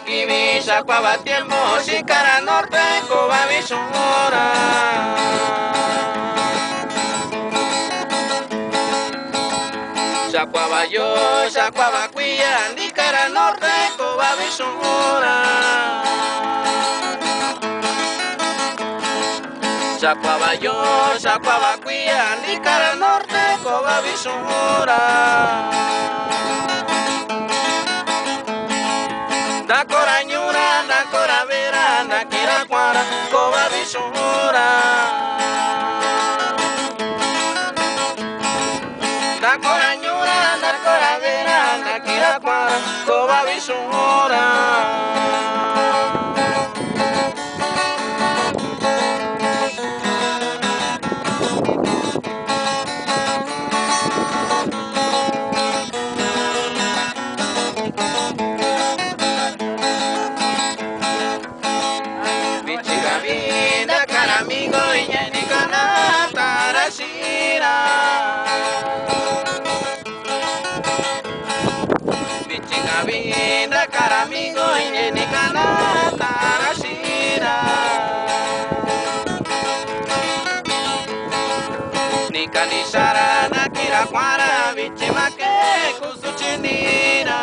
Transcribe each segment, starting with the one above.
Kibisha kwa batiembo shikara norte koba bishora Shakwaba yo shakwaba kuya ndikara norte koba bishora Shakwaba yo shakwaba kuya ndikara norte koba bishora Nakora nyura, nakora vera, nakira kwara, koba bishora. Nakora nyura, nakora vera, nakira kwara, koba bishora. Vida cara amigo y ni cana tarashira Bichiga vida cara amigo y ni cana tarashira Ni kanishara na kira kwara bichima ke kusuchinira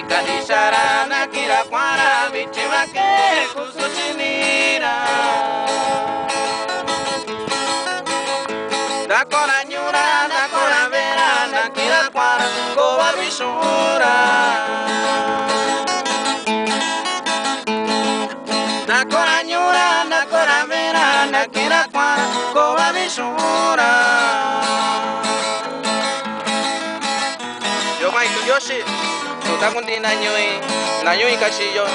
Kanishara na kira kwara bichima ke kusuchinira Nakora nyura, nakora vera, nakira kwara koba bishora Nakora nyura, nakora vera, nakira kwara koba bishora Yo Mike Yoshi Takundi na nyui kashi yo